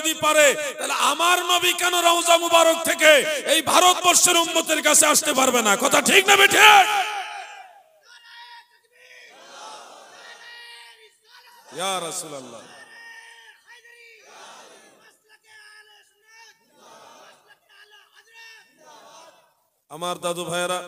যদি পারে তাহলে আমার নবী কেন রওজা মুবারক থেকে এই ভারতবর্ষের উম্মতের কাছে আসতে পারবে না? কথা ঠিক না বেঠিক? ইয়া রাসূলুল্লাহ, আমার দাদু ভাইরা,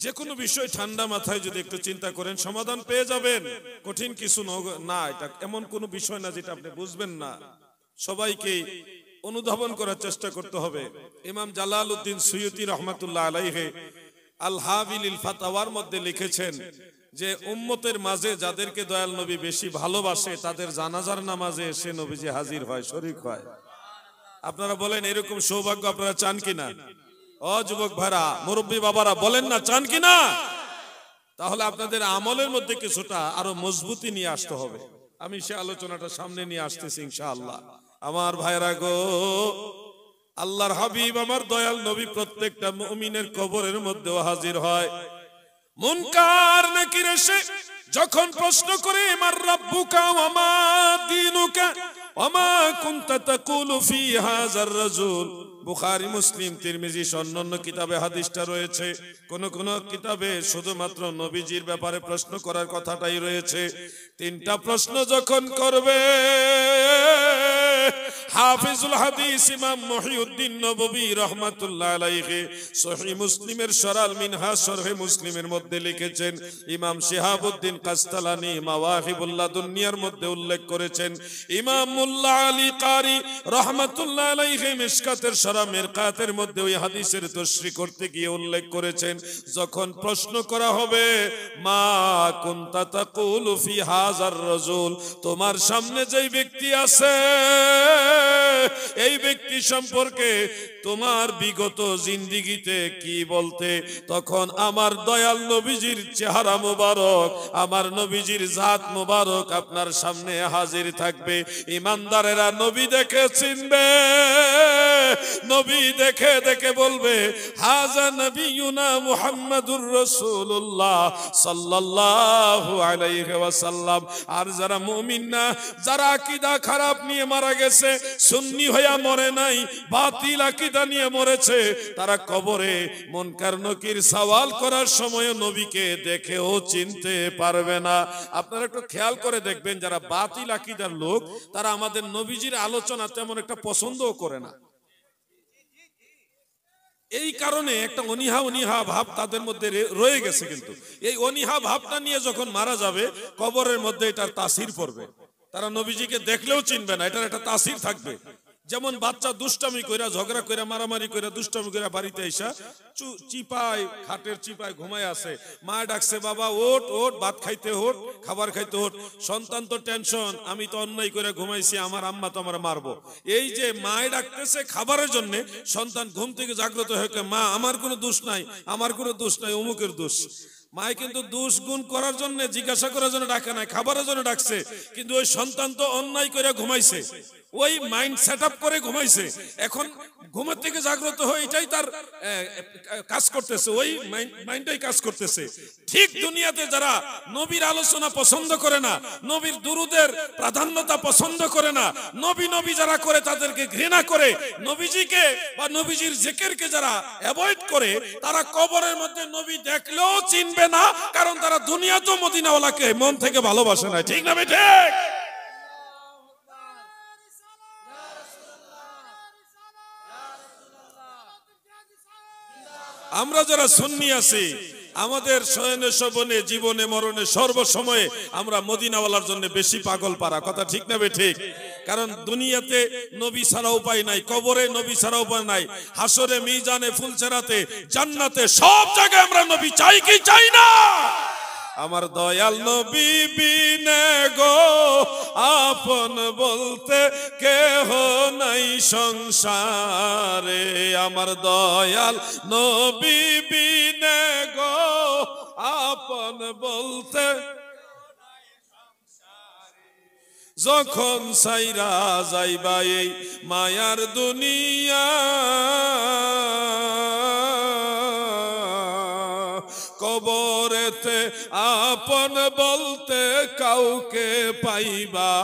যে কোনো বিষয় ঠান্ডা মাথায় যদি একটু চিন্তা করেন সমাধান পেয়ে যাবেন। কঠিন কিছু না, এটা এমন কোনো বিষয় না যেটা আপনি বুঝবেন না। সবাইকে অনুধাবন করার চেষ্টা করতে হবে। ইমাম জালালউদ্দিন সুয়ুতি রহমাতুল্লাহ আলাইহি আল হাবিলিল ফাতাওয়ার মধ্যে লিখেছেন যে উম্মতের মাঝে যাদেরকে দয়াল নবী বেশি ভালোবাসে তাদের জানাজার নামাজে এসে নবীজি হাজির হয়, শরীক হয়। আপনারা বলেন এরকম সৌভাগ্য আপনারা চান কিনা? ও যুবক ভাইরা, মুরব্বী বাবারা, বলেন না চান কিনা? তাহলে আপনাদের আমলের মধ্যে কিছুটা আরো মজবুতি নিয়ে আসতে হবে। আমি সে আলোচনাটা সামনে নিয়ে আসতেছি ইনশাআল্লাহ। আমার ভাইরা গো, আল্লাহর হাবিব আমার দয়াল নবী প্রত্যেকটা মুমিনের কবরের মধ্যেও হাজির হয়। মুনকার নাকির এসে যখন প্রশ্ন করে মার রাব্বুকা ওয়া মা দীনুকা ওয়া মা কুনতা তাকুলু ফি হাযার রাজুল, বুখারী, মুসলিম, তিরমিজি অন্যান্য কিতাবে হাদিসটা রয়েছে। কোন কোন কিতাবে শুধুমাত্র নবীজির ব্যাপারে প্রশ্ন করার কথাটাই রয়েছে। তিনটা প্রশ্ন যখন করবে হাফিজুল হাদিস ইমাম মুহিউদ্দিন নববী রাহমাতুল্লাহ আলাইহি সহিহ মুসলিমের শরাল মিনহাজ শরহে মুসলিমের মধ্যে লিখেছেন। ইমাম শিহাবউদ্দিন কাস্তালানী মাওয়াহিবুল লাদুনিয়ার মধ্যে উল্লেখ করেছেন। ইমাম মুল্লা আলী কারি রাহমাতুল্লাহ আলাইহি মিশকাতের শরা মিরকাতের মধ্যে ওই হাদিসের তশরিহ করতে গিয়ে উল্লেখ করেছেন, যখন প্রশ্ন করা হবে মা কুনতা তাকুলু ফি হাযার রাজুল, তোমার সামনে যেই ব্যক্তি আছে এই ব্যক্তি সম্পর্কে তোমার বিগত জিন্দেগিতে কি বলতে, তখন আমার দয়াল নবীজির চেহারা মোবারক, আমার নবীজির জাত মোবারক আপনার সামনে হাজির থাকবে। ইমানদারেরা নবী দেখে চিনবে, নবী দেখে দেখে বলবে হাজা নবিয়ুনা মুহাম্মাদুর রাসূলুল্লাহ সাল্লাল্লাহু আলাইহি ওয়াসাল্লাম। আর যারা মুমিন না, যারা আকীদা খারাপ নিয়ে মারা গেছে, সুন্নি হইয়া মরে নাই, বাতিল আকীদা নিয়ে মরেছে, তারা কবরে মুনকার নকির সওয়াল করার সময় নবীকে দেখেও চিনতে পারবে না। আপনারা একটু খেয়াল করে দেখবেন, যারা বাতিল আকীদার লোক তারা আমাদের নবীজির আলোচনা তেমন একটা পছন্দও করে না। এই কারণে একটা অনীহা অনীহা ভাব তাদের মধ্যে রয়ে গেছে। কিন্তু এই অনীহা ভাবটা নিয়ে যখন মারা যাবে কবরের মধ্যে এটার তাসির পড়বে, তারা নবীজিকে দেখলেও চিনবে না, এটার একটা তাসির থাকবে। যেমন বাচ্চা দুষ্টামি কইরা, ঝগড়া কইরা, মারামারি কইরা, দুষ্টামি কইরা বাড়িতে আইসা চিপায়, খাটের চিপায় ঘুমায় আছে, মা ডাকছে বাবা ওঠ ওঠ, ভাত খাইতে ওঠ, খাবার খাইতে ওঠ। সন্তান তো টেনশন, আমি তো অন্যায় করে ঘুমাইছি, আমার আম্মা তো আমার মারবো। এই যে মায় ডাকতেছে খাবারের জন্য, সন্তান ঘুম থেকে জাগ্রত হয়ে মা আমার কোনো দোষ নাই, আমার কোনো দোষ নাই, অমুকের দোষ। মায় কিন্তু দোষ গুণ করার জন্য, জিজ্ঞাসা করার জন্য ডাকে নাই, খাবারের জন্য ডাকছে। কিন্তু ওই সন্তান তো অন্যায় করে ঘুমাইছে, ওই মাইন্ড সেট আপ করে ঘুমাইছে, এখন ঘুমের থেকে জাগ্রত হয়ে এটাই তার কাজ করতেছে, ওই মাইন্ডটাই কাজ করতেছে। ঠিক দুনিয়াতে যারা নবীর আলোচনা পছন্দ করে না, নবীর দুরুদের প্রাধান্যতা পছন্দ করে না, নবী নবী যারা করে তাদেরকে ঘৃণা করে, নবীজিকে বা নবীজির জিকিরকে যারা অ্যাভয়েড করে, তারা কবরের মধ্যে নবী দেখলেও চিনবে না, কারণ তারা দুনিয়াতেও মদিনাওয়ালাকে মন থেকে ভালোবাসে না। ঠিক না বেঠিক? আমরা যারা সুন্নি আছি, আমাদের শয়নে শোভনে, জীবনে মরণে, সর্বসময়ে আমরা মদিনাওয়ালার জন্য বেশি পাগল পারা। কথা ঠিক না বেঠিক? কারণ দুনিয়াতে নবী ছাড়া উপায় নাই, কবরে নবী ছাড়া উপায় নাই, হাসরে, মিজানে, ফুলছেরাতে, জান্নাতে, সব জায়গায় আমরা নবী চাই কি চাই না? আমার দয়াল নবী বিনে গো আপন বলতে কেহ নাই সংসারে, আমার দয়াল নবী বিনে গো আপন বলতে, যখন সাইরা যাইবা এই মায়ার দুনিয়া, কবরেতে আপন বলতে কাউকে পাইবা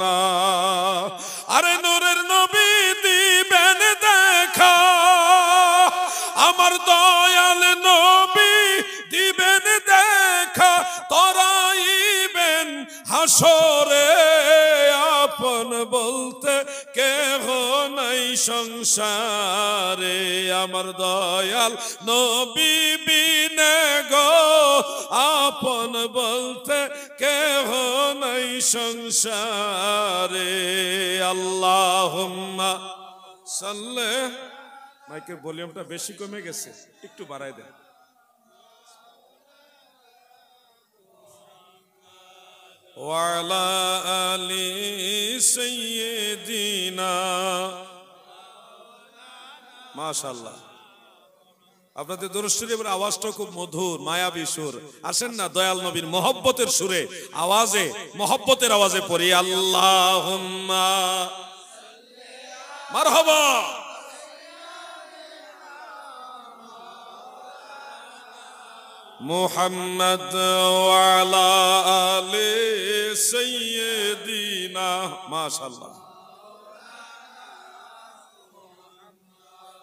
না। আর হাসরে আপন বলতে কেহ নাই সংসারে, আমার দয়াল নবী বিনে গো আপন বলতে কেহ নাই সংসারে। আল্লাহুম্মা সাল্লি, মাইকের ভলিউমটা বেশি কমে গেছে, একটু বাড়াই দেন। ওয়ালা আলি সাইয়্যিদিনা, মাশাআল্লাহ। আপনাদের দরুদ শরীফের আওয়াজটা খুব মধুর, মায়াবী সুর। আসেন না দয়াল নবীর মহব্বতের সুরে, আওয়াজে, মহব্বতের আওয়াজে পড়ি আল্লাহুম্মা মারহাবা। মুহাম্মদ ওয়ালা আলি সাইয়্যিদিনা, মাশাআল্লাহ।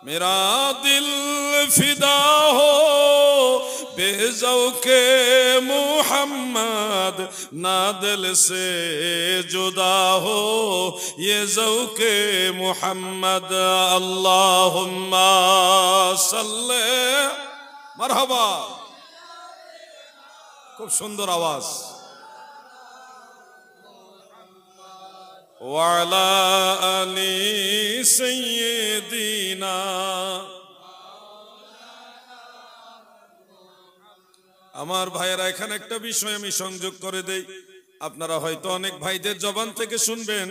मेरा दिल फिदा हो बेज़ौक़े मुहम्मद, ना दिल से जुदा हो ये ज़ौक़े मुहम्मद। अल्लाहुम्मा सल्ले, मरहबा। खूब सुंदर आवाज। ওয়ালা আলি সাইয়্যিদিনা, আমার ভাইয়েরা এখানে একটা বিষয় আমি সংযোগ করে দেই। আপনারা হয়তো অনেক ভাইদের জবান থেকে শুনবেন,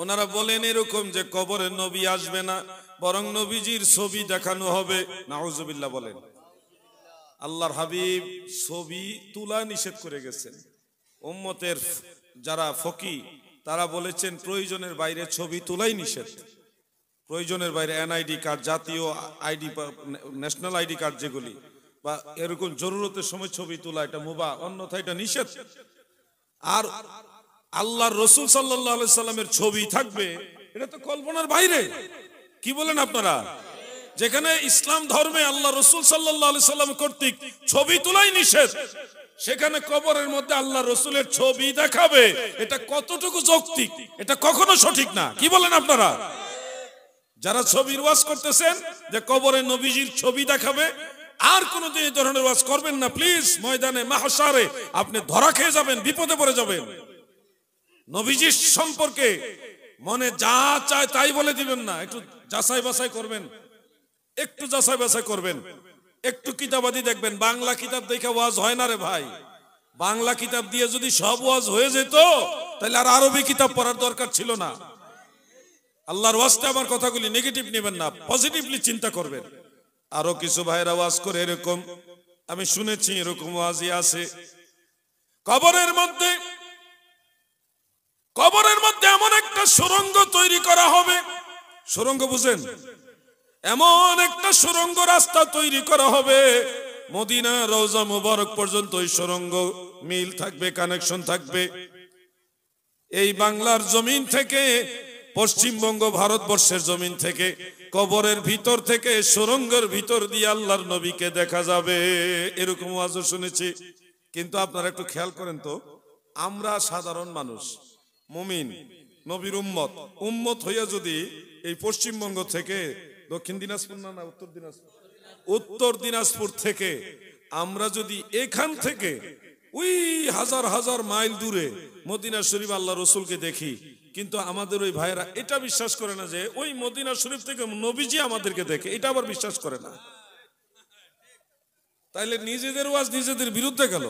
ওনারা বলেন এরকম যে কবরে নবী আসবে না, বরং নবীজির ছবি দেখানো হবে। নাউজুবিল্লাহ বলেন। আল্লাহর হাবিব ছবি তোলা নিষেধ করে গেছেন। উম্মতের যারা ফকি তারা বলেছেন প্রয়োজনের বাইরে ছবি তোলাই নিষেধ। প্রয়োজনের বাইরে এনআইডি কার্ড, জাতীয় আইডি, ন্যাশনাল আইডি কার্ড যেগুলি, বা এরকম জরুরতের সময় ছবি তোলা, এটা মুবাহ, অন্যথায় এটা নিষেধ। আর আল্লাহর রাসূল সাল্লাল্লাহু আলাইহি সাল্লামের ছবি থাকবে, এটা তো কল্পনার বাইরে। কি বলেন আপনারা? যেখানে ইসলাম ধর্মে আল্লাহ রাসূল সাল্লাল্লাহু আলাইহি সাল্লাম কর্তৃক ছবি তোলাই নিষেধ, সেখানে কবরের মধ্যে আল্লাহ রসুলের ছবি দেখাবে, এটা কতটুকু যৌক্তিক? এটা কখনো সঠিক না। কি বলেন আপনারা? যারা ছবির ওয়াজ করতেছেন যে কবরে নবীজির ছবি দেখাবে, আর কোনদিন এই ধরনের ওয়াজ করবেন না প্লিজ। ময়দানে মাহশারে আপনি ধরা খেয়ে যাবেন, বিপদে পড়ে যাবেন। নবীজির সম্পর্কে মনে যা চায় তাই বলে দিবেন না, একটু যাচাই বাছাই করবেন, একটু যাচাই বাছাই করবেন, একটু কিতাবাদি দেখবেন। বাংলা কিতাব দেখে ওয়াজ হয় না রে ভাই। বাংলা কিতাব দিয়ে যদি সব ওয়াজ হয়ে যেত তাহলে আর আরবি কিতাব পড়ার দরকার ছিল না। আল্লাহর ওয়াজতে আমার কথাগুলি নেগেটিভ নেবেন না, পজিটিভলি চিন্তা করবেন। আরো কিছু ভাইরা ওয়াজ করে এরকম, আমি শুনেছি এরকম ওয়াজই আছে, কবরের মধ্যে এমন একটা সুড়ঙ্গ তৈরি করা হবে। সুড়ঙ্গ বুঝেন? এমন একটা সুড়ঙ্গ রাস্তা তৈরি করা হবে, মদিনা রওজা মুবারক পর্যন্ত ওই সুড়ঙ্গ মিল থাকবে, কানেকশন থাকবে। এই বাংলার জমিন থেকে, পশ্চিমবঙ্গ ভারতবর্ষের জমিন থেকে, কবরের ভিতর থেকে সুড়ঙ্গের ভিতর দিয়ে আল্লাহর নবীকে দেখা যাবে। এরকম ওয়াজও শুনেছি। কিন্তু আপনারা একটু খেয়াল করেন তো, আমরা সাধারণ মানুষ, মুমিন, নবীর উম্মত হইয়া যদি এই পশ্চিমবঙ্গ থেকে, দক্ষিণ দিনাজপুর না উত্তর দিনাজপুর থেকে আমরা যদি এখান থেকে ওই হাজার হাজার মাইল দূরে মদিনা শরীফ আল্লাহ রসুলকে দেখি, কিন্তু আমাদের ওই ভাইরা এটা বিশ্বাস করে না যে ওই মদিনা শরীফ থেকে নবীজি আমাদেরকে দেখে, এটা আবার বিশ্বাস করে না। তাইলে নিজেদের ওয়াজ নিজেদের বিরুদ্ধে গেল।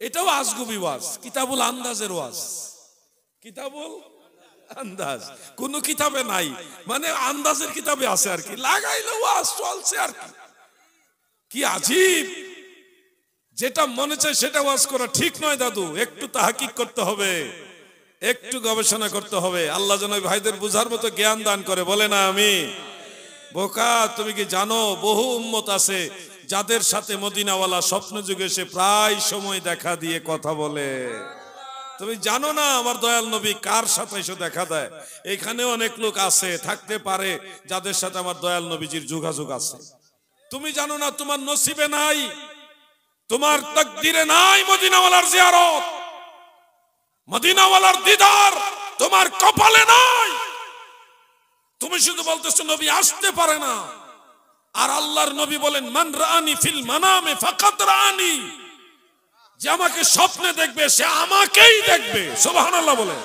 এটাও আজগুবি ওয়াজ, কিতাবুল আন্দাজের ওয়াজ। কিতাবুল আন্দাজ কোন কিতাবে নাই, মানে আন্দাজের কিতাবে আছে আর কি, লাগাইলো ওয়াজ চলছে আর কি। কি আজীব! যেটা মনে চায় সেটা ওয়াজ করা ঠিক নয় দাদু, একটু তাহকিক করতে হবে, একটু গবেষণা করতে হবে। আল্লাহ যেন ভাইদের বুঝার মতো জ্ঞান দান করে, বলে না আমি বোকা। তুমি কি জানো বহু উম্মত আছে যাদের সাথে মদিনাওয়ালা স্বপ্ন যুগে এসে প্রায় সময় দেখা দিয়ে কথা বলে? তুমি জানো না আমার দয়াল নবী কার সাথে এসে দেখা দেয়? এখানে অনেক লোক আছে, থাকতে পারে, যাদের সাথে আমার দয়াল নবীজির যোগাযোগ আছে। তুমি জানো না, তোমার নসিবে নাই, তোমার তাকদীরে নাই মদিনাওয়ালার জিয়ারত। মদিনাওয়ালার দিদার তোমার কপালে নাই, তুমি শুধু বলতেছো নবী আসতে পারে না। আর আল্লাহর নবী বলেন মান রাআনি ফিল মানামে ফাকাত রাআনি, যে আমাকে স্বপ্নে দেখবে সে আমাকেই দেখবে। সুবহানাল্লাহ বলে।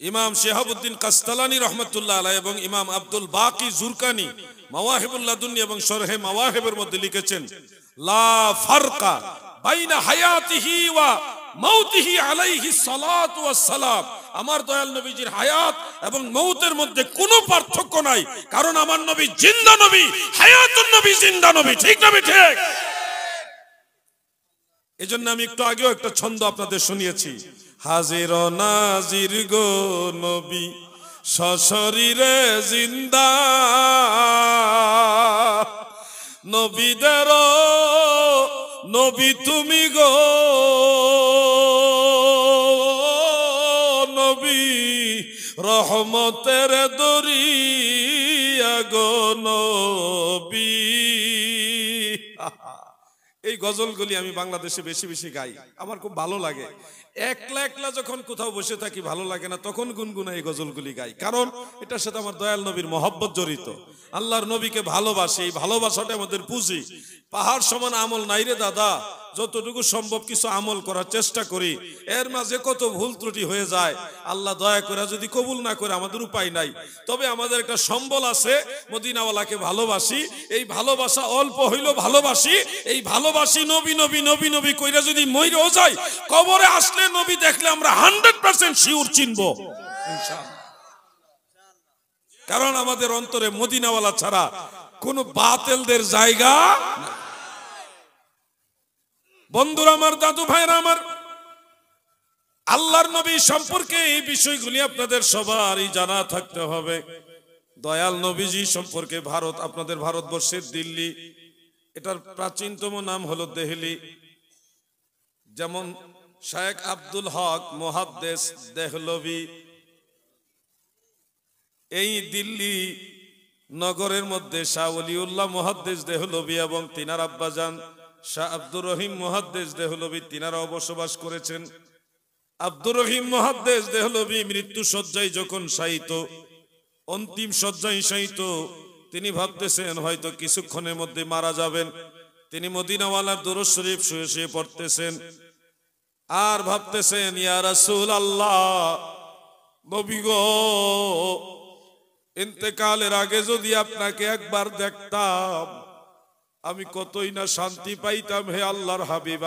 ইমাম শিহাবুদ্দিন কাস্তালানি রহমতুল্লাহ আলাইহি এবং ইমাম আব্দুল বাকি জুরকানি মাওয়াহিবুল লাদুন্নি এবং শরহে মাওয়াহিবের মধ্যে লিখেছেন লা ফারকা বাইনা হায়াতিহি ওয়া মাউতিহি আলাইহি সালাতু ওয়াস সালাম, আমার দয়াল নবীজির হায়াত এবং মৌতের মধ্যে কোনো পার্থক্য নাই, কারণ আমার নবী জিন্দা নবী, হায়াতুন নবী জিন্দা নবী। ঠিক না ঠিক? এজন্য আমি একটু আগেও একটা ছন্দ আপনাদের শুনিয়েছি, হাজির ও নাজির গো নবী সশরীরে জিন্দা, নবীদের নবী তুমি গো নবী, রহমতের দরিয়া গো নবী। এই গজলগুলি আমি বাংলাদেশে বেশি বেশি গাই, আমার খুব ভালো লাগে। একলা একলা যখন কোথাও বসে থাকি ভালো লাগে না, তখন গুনগুনা এই গজলগুলি গাই, কারণ এটার সাথে আমার দয়াল নবীর মহব্বত জড়িত। আল্লাহর নবীকে ভালোবাসি, এই ভালোবাসাটা আমাদের পুঁজি। পাহাড় সমান আমল নাই রে দাদা, যতটুকু সম্ভব কিছু আমল করার চেষ্টা করি, এর মাঝে কত ভুল ত্রুটি হয়ে যায়। আল্লাহ দয়া করে যদি কবুল না করে আমাদের উপায় নাই, তবে আমাদের একটা সম্বল আছে, মদিনাওয়ালাকে ভালোবাসি। এই ভালোবাসা অল্প হইলো ভালোবাসি, এই ভালোবাসি নবী নবী নবী নবী কইরা যদি মইরেও যাই, কবরে আসলে নবী দেখলে আমরা 100% শিওর চিনবো ইনশাআল্লাহ। কারণ আমাদের অন্তরে মদিনাওয়ালা ছাড়া কোনো বাতিলদের জায়গা না। বন্ধুরা আমার, দাদু ভাইরা আমার, আল্লাহর নবী সম্পর্কে এই বিষয়গুলি আপনাদের সবারই জানা থাকতে হবে। দয়াল নবীজি সম্পর্কে আপনাদের ভারতবর্ষের দিল্লি, এটার প্রাচীনতম নাম হলো দেহলি। যেমন শেখ আব্দুল হক মুহাদ্দিস দেহলভি, এই দিল্লি নগরের মধ্যে শাহ ওলিউল্লাহ মুহাদ্দিস দেহলভি এবং তিনার আব্বাজান শাহ আব্দুর রহিম মুহাদ্দিস দেহলভি তিনারাও বসবাস করেছেন। আব্দুর রহিম মুহাদ্দিস দেহলভি মৃত্যু শয্যায় যখন শায়িত, অন্তিম শয্যায় শায়িত, তিনি ভাবতেছেন হয়তো কিছুক্ষণের মধ্যে মারা যাবেন। তিনি মদিনাওয়ালার দুরূদ শরীফ শুয়ে শুয়ে পড়তেছেন আর ভাবতেছেন ইয়া রাসূলুল্লাহ, নবী গো, ইন্তেকালের আগে যদি আপনাকে একবার দেখতাম আমি কতই না শান্তি পাইতাম। হে আল্লাহর হাবিব,